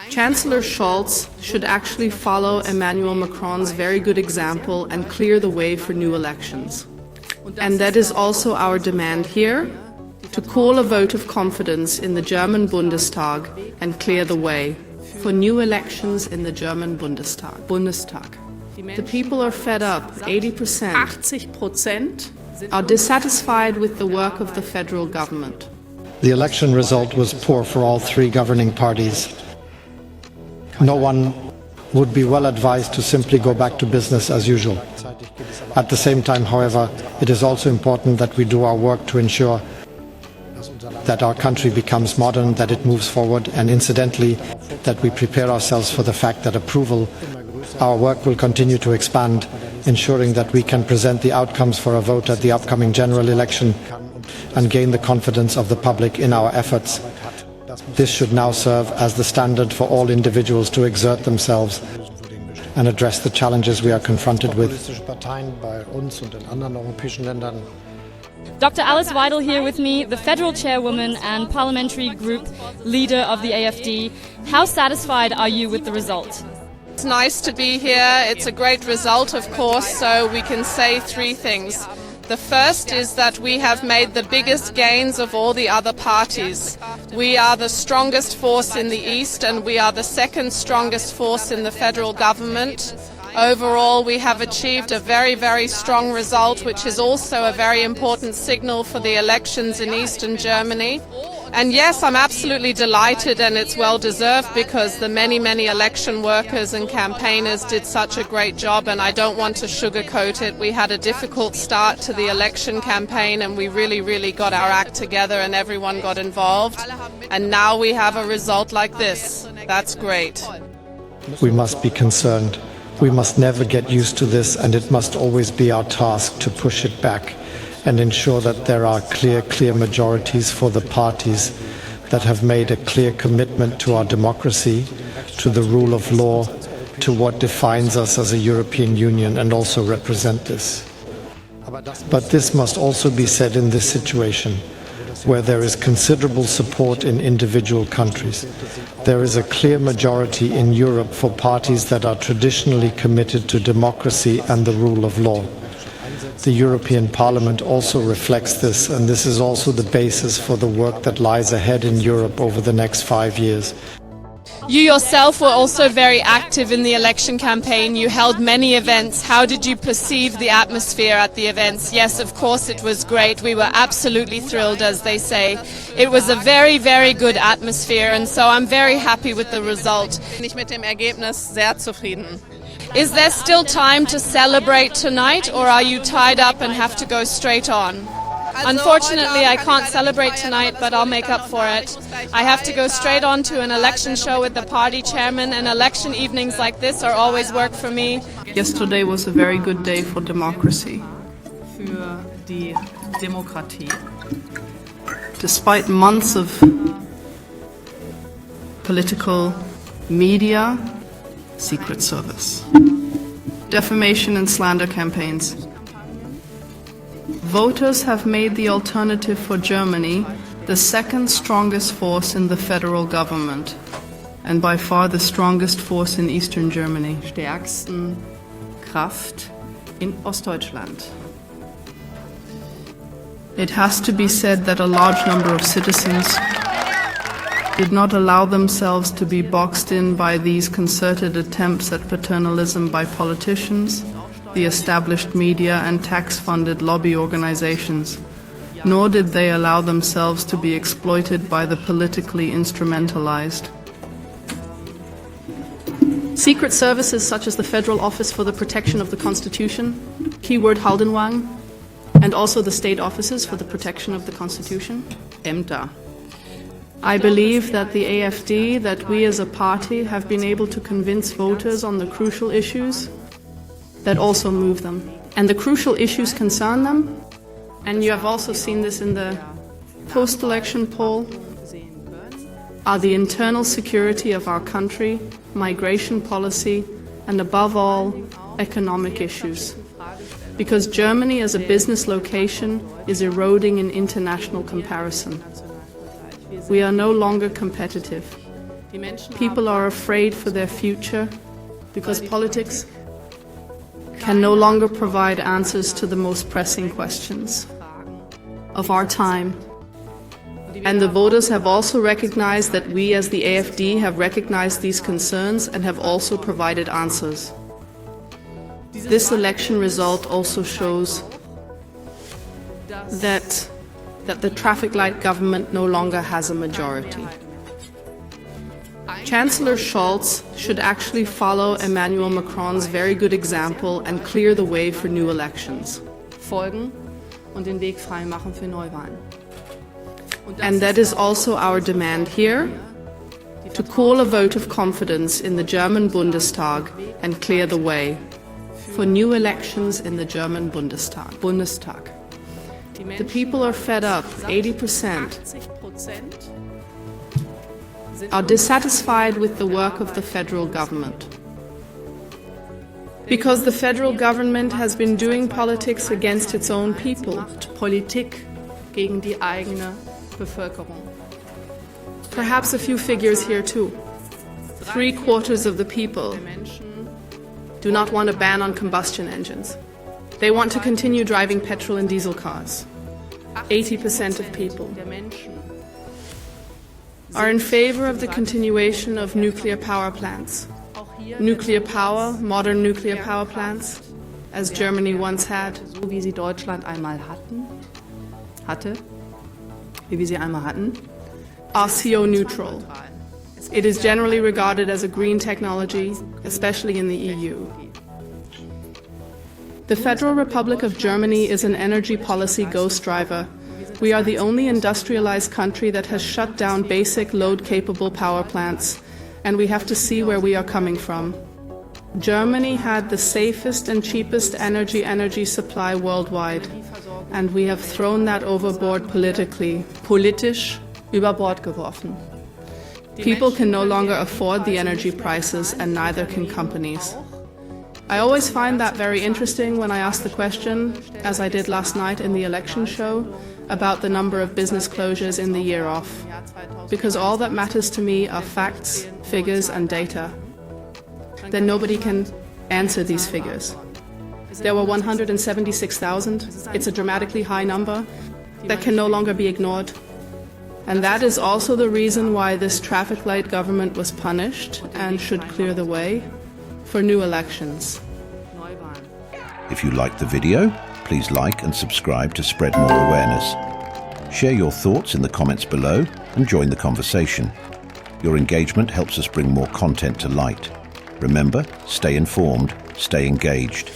Chancellor Scholz should actually follow Emmanuel Macron's very good example and clear the way for new elections. And that is also our demand here, to call a vote of confidence in the German Bundestag and clear the way for new elections in the German Bundestag. The people are fed up. 80% are dissatisfied with the work of the federal government. The election result was poor for all three governing parties. No one would be well advised to simply go back to business as usual. At the same time, however, it is also important that we do our work to ensure that our country becomes modern, that it moves forward, and incidentally, that we prepare ourselves for the fact that our work will continue to expand, ensuring that we can present the outcomes for a vote at the upcoming general election and gain the confidence of the public in our efforts. This should now serve as the standard for all individuals to exert themselves and address the challenges we are confronted with. Dr. Alice Weidel here with me, the federal chairwoman and parliamentary group leader of the AfD. How satisfied are you with the result? It's nice to be here. It's a great result, of course, so we can say three things. The first is that we have made the biggest gains of all the other parties. We are the strongest force in the East and we are the second strongest force in the federal government. Overall, we have achieved a very, very strong result, which is also a very important signal for the elections in Eastern Germany. And yes, I'm absolutely delighted, and it's well deserved because the many, many election workers and campaigners did such a great job, and I don't want to sugarcoat it. We had a difficult start to the election campaign and we really, really got our act together and everyone got involved. And now we have a result like this. That's great. We must be concerned. We must never get used to this, and it must always be our task to push it back and ensure that there are clear majorities for the parties that have made a clear commitment to our democracy, to the rule of law, to what defines us as a European Union, and also represent this. But this must also be said in this situation, where there is considerable support in individual countries. There is a clear majority in Europe for parties that are traditionally committed to democracy and the rule of law. The European Parliament also reflects this, and this is also the basis for the work that lies ahead in Europe over the next 5 years. You yourself were also very active in the election campaign. You held many events. How did you perceive the atmosphere at the events? Yes, of course it was great. We were absolutely thrilled, as they say. It was a very, very good atmosphere, and so I'm very happy with the result. Ich mit dem Ergebnis sehr zufrieden. Is there still time to celebrate tonight, or are you tied up and have to go straight on? Unfortunately, I can't celebrate tonight, but I'll make up for it. I have to go straight on to an election show with the party chairman, and election evenings like this are always work for me. Yesterday was a very good day for democracy. Für die Demokratie. Despite months of political media, Secret Service, defamation and slander campaigns, voters have made the alternative for Germany the second strongest force in the federal government and by far the strongest force in Eastern Germany. Stärksten Kraft in Ostdeutschland. It has to be said that a large number of citizens did not allow themselves to be boxed in by these concerted attempts at paternalism by politicians, the established media and tax-funded lobby organizations, nor did they allow themselves to be exploited by the politically instrumentalized. Secret services such as the Federal Office for the Protection of the Constitution, keyword Haldenwang, and also the state offices for the protection of the Constitution, Ämter. I believe that the AfD, that we as a party have been able to convince voters on the crucial issues that also move them. And the crucial issues concern them, and you have also seen this in the post-election poll, are the internal security of our country, migration policy, and above all, economic issues. Because Germany as a business location is eroding in international comparison. We are no longer competitive. People are afraid for their future because politics can no longer provide answers to the most pressing questions of our time. And the voters have also recognized that we as the AfD have recognized these concerns and have also provided answers. This election result also shows that the traffic light government no longer has a majority. Chancellor Scholz should actually follow Emmanuel Macron's very good example and clear the way for new elections. Folgen und den Weg frei machen für Neuwahlen. And that is also our demand here, to call a vote of confidence in the German Bundestag and clear the way for new elections in the German Bundestag. The people are fed up. 80% are dissatisfied with the work of the federal government. Because the federal government has been doing politics against its own people. Politik gegen die eigene Bevölkerung. Perhaps a few figures here too. 3/4 of the people do not want a ban on combustion engines. They want to continue driving petrol and diesel cars. 80% of people are in favor of the continuation of nuclear power plants. Nuclear power, modern nuclear power plants, as Germany once had. So wie sie Deutschland einmal hatte, wie wir sie einmal hatten, are CO neutral. It is generally regarded as a green technology, especially in the EU. The Federal Republic of Germany is an energy policy ghost driver. We are the only industrialized country that has shut down basic load-capable power plants, and we have to see where we are coming from. Germany had the safest and cheapest energy supply worldwide, and we have thrown that overboard politically. Politisch über Bord geworfen. People can no longer afford the energy prices, and neither can companies. I always find that very interesting when I ask the question, as I did last night in the election show, about the number of business closures in the year off. Because all that matters to me are facts, figures, and data. Then nobody can answer these figures. There were 176,000. It's a dramatically high number that can no longer be ignored. And that is also the reason why this traffic light government was punished and should clear the way for new elections. If you liked the video, please like and subscribe to spread more awareness. Share your thoughts in the comments below and join the conversation. Your engagement helps us bring more content to light. Remember, stay informed, stay engaged.